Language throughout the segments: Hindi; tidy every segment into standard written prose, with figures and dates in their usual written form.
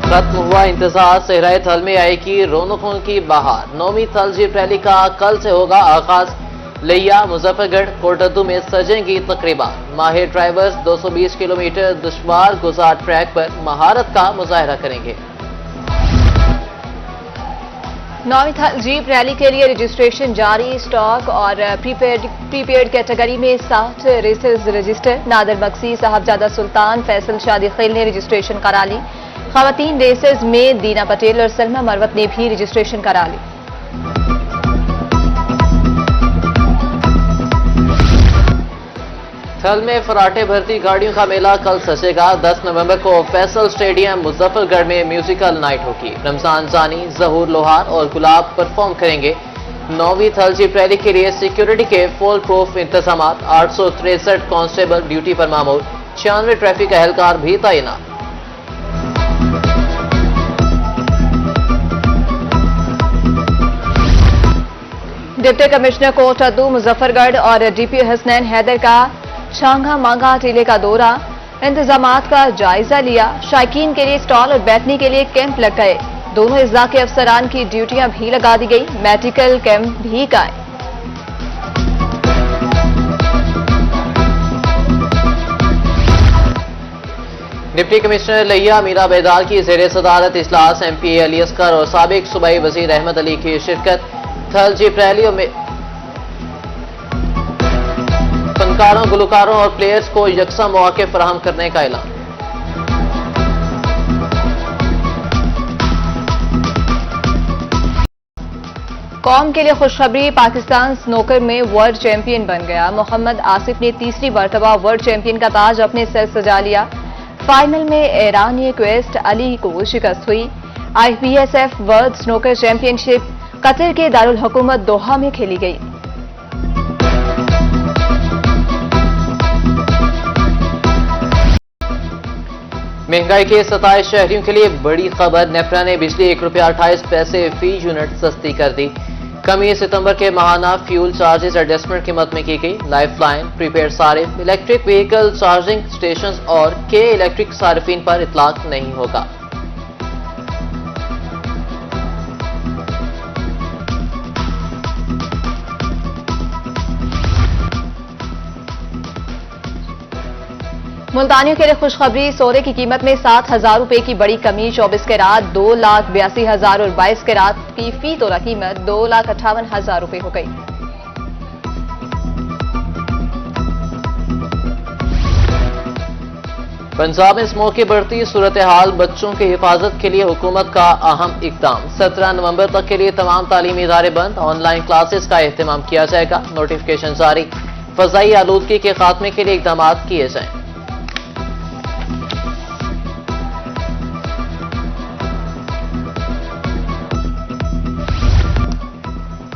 खत्म हुआ इंतजार, सहराए थल में आएगी रौनकों की बहार। 9वीं थल जीप रैली का कल से होगा आगाज। लिया, मुजफ्फरगढ़, कोटद्दू में सजेंगी तकरीबा। माहिर ड्राइवर्स 220 किलोमीटर दुश्वार गुजार ट्रैक पर महारत का मुजाहरा करेंगे। 9वीं थल जीप रैली के लिए रजिस्ट्रेशन जारी। स्टॉक और प्रीपेड कैटेगरी में 60 रेसेस रजिस्टर। नादर मक्सी, साहबजादा सुल्तान, फैसल शादी खिल ने रजिस्ट्रेशन करा ली। खवातीन रेसेस में दीना पटेल और सलमा मरवत ने भी रजिस्ट्रेशन करा ली। थल में फराटे भर्ती गाड़ियों का मेला कल सजेगा। 10 नवंबर को फैसल स्टेडियम मुजफ्फरगढ़ में म्यूजिकल नाइट होगी। रमजान जानी, जहूर लोहार और गुलाब परफॉर्म करेंगे। 9वीं थल जीप रैली के लिए सिक्योरिटी के फुल प्रूफ इंतजाम। 863 कांस्टेबल ड्यूटी पर मामूर। 96 ट्रैफिक एहलकार भी तैनात। डिप्टी कमिश्नर कोटद्दू, मुजफ्फरगढ़ और डीपी हसनैन हैदर का छांगा मांगा टीले का दौरा। इंतजामात का जायजा लिया। शायकीन के लिए स्टॉल और बैठने के लिए कैंप लग गए। दोनों अज़्ज़ा के अफसरान की ड्यूटियां भी लगा दी गई। मेडिकल कैंप भी कायम। डिप्टी कमिश्नर लिया मीरा बेदार की ज़ेर सदारत इजलास। MP अली असगर और साबिक सूबाई वजीर अहमद अली की शिरकत। थल जीप रैलियों में फनकारों, गुलकारों और प्लेयर्स को यकसा मौके फराहम करने का ऐलान। कौम के लिए खुशखबरी, पाकिस्तान स्नूकर में वर्ल्ड चैंपियन बन गया। मोहम्मद आसिफ ने तीसरी मरतबा वर्ल्ड चैंपियन का ताज अपने सर सजा लिया। फाइनल में ईरानी क्वेस्ट अली को शिकस्त हुई। IBSF world snooker championship Qatar के दारुल हुकूमत दोहा में खेली गई। महंगाई के 27 शहरियों के लिए बड़ी खबर। नेफ्रा ने बिजली ₹1.28 फी यूनिट सस्ती कर दी। कमी सितंबर के माहाना फ्यूल चार्जेस एडजस्टमेंट कीमत में की गई। Lifeline, prepaid tariff, electric vehicle charging station और के इलेक्ट्रिक सारिफिन पर इतलाक नहीं होगा। मुल्तानियों के लिए खुशखबरी, सोने की कीमत में 7,000 रुपए की बड़ी कमी। 24 कैरात 2,82,000 और 22 कैरात की फी तोला कीमत 2,58,000 रुपए हो गई। पंजाब में स्मोक की बढ़ती सूरत हाल। बच्चों की हिफाजत के लिए हुकूमत का अहम इकदाम। 17 नवंबर तक के लिए तमाम तालीमी इदारे बंद। ऑनलाइन क्लासेस का एहतमाम किया जाएगा। नोटिफिकेशन जारी। फजाई आलूदगी के खात्मे के लिए इकदाम किए जाएं।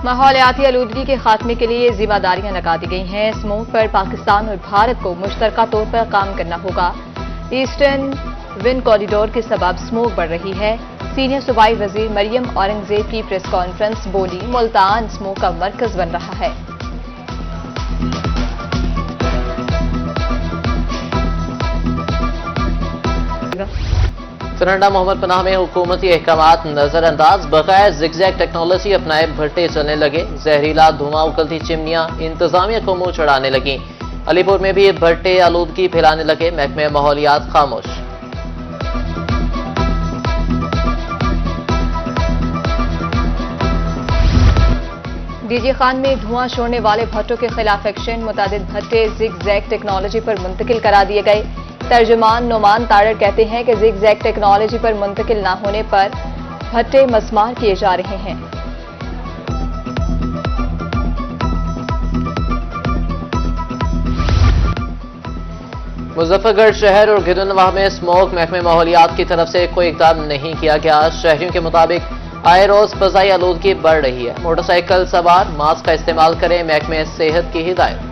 माहौलियाती आलूदगी के खात्मे के लिए जिम्मेदारियां लगा दी गई हैं। स्मोक पर पाकिस्तान और भारत को मुश्तरका तौर पर काम करना होगा। ईस्टर्न विंड कॉरिडोर के सबब स्मोक बढ़ रही है। सीनियर सूबाई वजीर मरियम औरंगजेब की प्रेस कॉन्फ्रेंस, बोली मुल्तान स्मोक का मरकज बन रहा है। सरंडा मोहम्मद पनाह में हुकूमती अहकामात नजरअंदाज। बगैर जिगजैग टेक्नोलॉजी अपनाए भट्टे चलने लगे। जहरीला धुआं, उगलती चिमनियां इंतजामिया को मुंह चढ़ाने लगी। अलीपुर में भी भट्टे आलूदगी फैलाने लगे। महकमे माहौलियात खामोश। डीजे खान में धुआं छोड़ने वाले भट्टों के खिलाफ एक्शन। मुतादिद भट्टे जिग-जैग टेक्नोलॉजी पर मुंतकिल करा दिए गए। तर्जुमान नोमान तारड़ कहते हैं कि जिग-जैग टेक्नोलॉजी पर मुंतकिल न होने पर भट्टे मस्मार किए जा रहे हैं। मुजफ्फरगढ़ शहर और गिरनवाह में स्मोक। महकमे माहौलियात की तरफ से कोई इकदाम नहीं किया गया। शहरियों के मुताबिक आए रोज फजाई आलूदगी बढ़ रही है। मोटरसाइकिल सवार मास्क का इस्तेमाल करें। महकमे सेहत की हिदायत।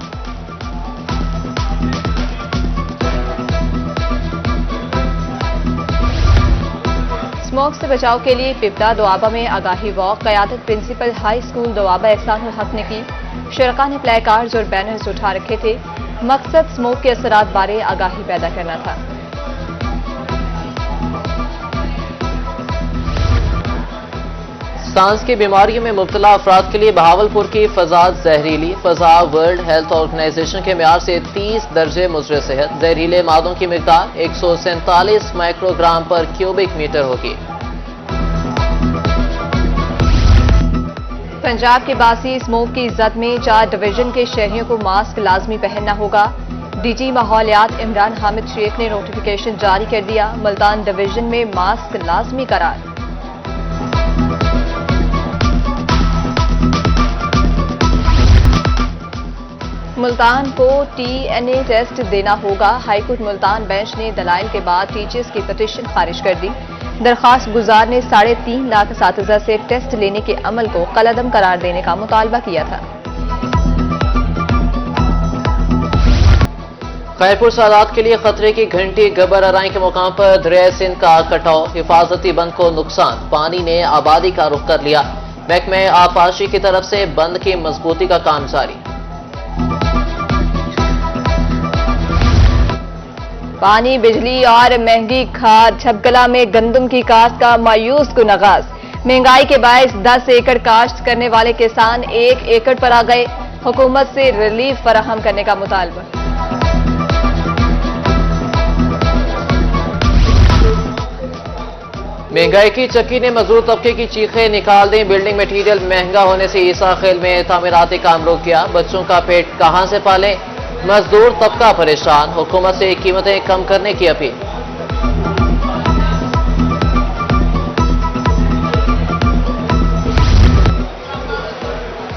स्मोक से बचाव के लिए पिपला दोआबा में आगाही वॉक। क़यादत principal high school Doaba Ehsanul Haq ने की। शुरका ने प्ले कार्ड्स और बैनर्स उठा रखे थे। मकसद स्मोक के असरात बारे आगाही पैदा करना था। सांस की बीमारियों में मुब्तला अफराद के लिए बहावलपुर की फ़ज़ा जहरीली। फ़ज़ा वर्ल्ड हेल्थ ऑर्गेनाइजेशन के म्यार से 30 दर्जे मुज़र सेहत। जहरीले मादों की मिकदार 147 माइक्रोग्राम पर क्यूबिक मीटर होगी। पंजाब के बासी स्मोक की इज्जत में 4 डिवीजन के शहरियों को मास्क लाजमी पहनना होगा। डीजी माहौलियात इमरान हामिद शेख ने नोटिफिकेशन जारी कर दिया। मुल्तान डिवीजन में मास्क लाजमी करार। मुल्तान को TNA टेस्ट देना होगा। हाईकोर्ट मुल्तान बेंच ने दलाइल के बाद टीचर्स की पिटीशन खारिज कर दी। दरखास्त गुजार ने 3.5 लाख असातिज़ा से टेस्ट लेने के अमल को कलअदम करार देने का मुतालबा किया था। खैरपुर सादात के लिए खतरे की घंटी। गबर अराई के मुकाम पर दरिया सिंध का कटाव। हिफाजती बंद को नुकसान। पानी ने आबादी का रुख कर लिया। महकमे आबपाशी की तरफ से बंद की मजबूती का काम जारी। पानी, बिजली और महंगी खाद। छबगला में गंदम की काश्त का मायूस कुन आगाज। महंगाई के बायस 10 एकड़ काश्त करने वाले किसान 1 एकड़ पर आ गए। हुकूमत से रिलीफ फराहम करने का मुतालबा। महंगाई की चक्की ने मजदूर तबके की चीखें निकाल दी। बिल्डिंग मटीरियल महंगा होने से ईसा खेल में तामीराती काम रुक गया। बच्चों का पेट कहां से पालें, मजदूर तबका परेशान। हुकूमत से कीमतें कम करने की अपील।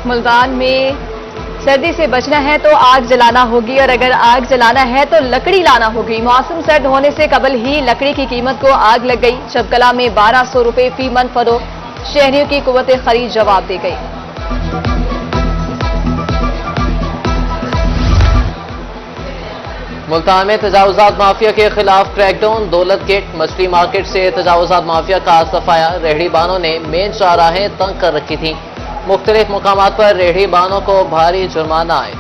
मुल्तान में सर्दी से बचना है तो आग जलाना होगी और अगर आग जलाना है तो लकड़ी लाना होगी। मौसम सर्द होने से कबल ही लकड़ी की कीमत को आग लग गई। शबकला में 1200 रुपए फी मन फरोख्त। शहरियों की कुव्वत खरीद जवाब दे गई। मुल्तान में तजावुजात माफिया के खिलाफ क्रैकडाउन। दौलत गेट मछली मार्केट से तजावुजात माफिया का सफाया। रेहड़ी बानों ने मेन शाहराहें तंग कर रखी थी। मुख्तलिफ मुकामात पर रेहड़ी बानों को भारी जुर्माना आए।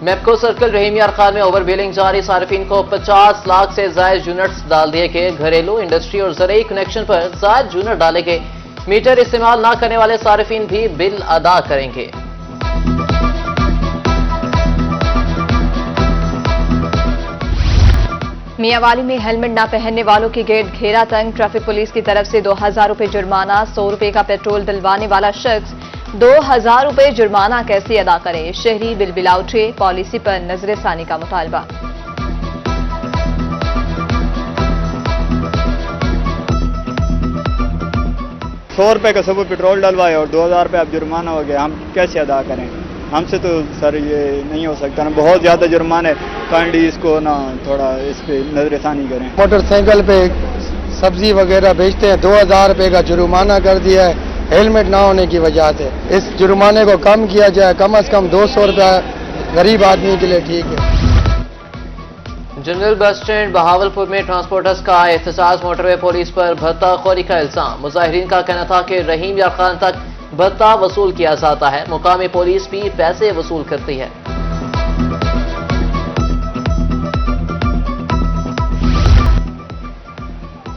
मेपको सर्कल रहीम यार खान में ओवर बिलिंग जारी। सार्फिन को 50 लाख से जायद यूनिट्स डाल दिए गए। घरेलू, इंडस्ट्री और ज़रूरी कनेक्शन पर जायद यूनिट डाले गए। मीटर इस्तेमाल न करने वाले सार्फिन भी बिल अदा करेंगे। मियांवाली में हेलमेट न पहनने वालों की गेट घेरा तंग। ट्रैफिक पुलिस की तरफ से 2000 रुपए जुर्माना। 100 रुपए का पेट्रोल डलवाने वाला शख्स 2000 रुपए जुर्माना कैसे अदा करे। शहरी बिलबिला उठे। पॉलिसी पर नजरसानी का मुतालबा। 100 रुपये का सुबह पेट्रोल डलवाए और 2000 रुपये अब जुर्माना हो गया। हम कैसे अदा करें? हमसे तो सर ये नहीं हो सकता ना, बहुत ज़्यादा जुर्माना है। काइंडली इसको ना थोड़ा इस पे नजरसानी करें। मोटरसाइकिल पे सब्जी वगैरह बेचते हैं, 2000 रुपये का जुर्माना कर दिया है हेलमेट ना होने की वजह से। इस जुर्माने को कम किया जाए, कम से कम 200 रुपया गरीब आदमी के लिए ठीक है। जनरल बस स्टैंड बहावलपुर में ट्रांसपोर्टर्स का एहतजाज। मोटरवे पुलिस पर भत्ताखोरी का इल्जाम। मुजाहिरीन का कहना था कि रहीम यार खान तक भत्ता वसूल किया जाता है। मुकामी पुलिस भी पैसे वसूल करती है।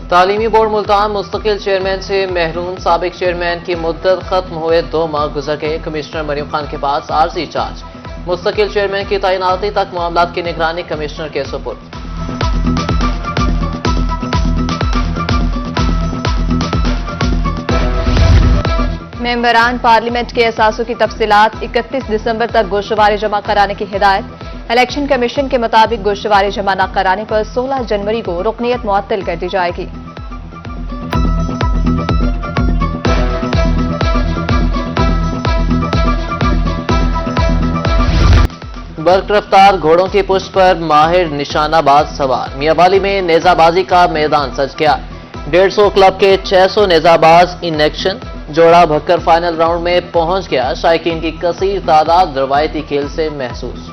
तालीमी बोर्ड मुल्तान मुस्तकिल चेयरमैन से महरूम। साबिक चेयरमैन की मुद्दत खत्म हुए 2 माह गुजर गए। कमिश्नर मरियम खान के पास आर्जी चार्ज। मुस्तकिल चेयरमैन की तैनाती तक मामलात की निगरानी कमिश्नर के सुपुर्द। मेंबरान पार्लियामेंट के असासों की तफसीलात 31 दिसंबर तक गोशवारे जमा कराने की हिदायत। इलेक्शन कमीशन के मुताबिक गोशवारे जमा न कराने पर 16 जनवरी को रुकनियत मुअत्तल कर दी जाएगी। बर्क रफ्तार घोड़ों की पुष्ट पर माहिर निशानाबाज सवार। मियांवाली में नेजाबाजी का मैदान सज गया। 150 क्लब के 600 नेजाबाज इन एक्शन। जोड़ा भक्कर फाइनल राउंड में पहुंच गया। शायकीन की कसीर तादाद रवायती खेल से महसूस।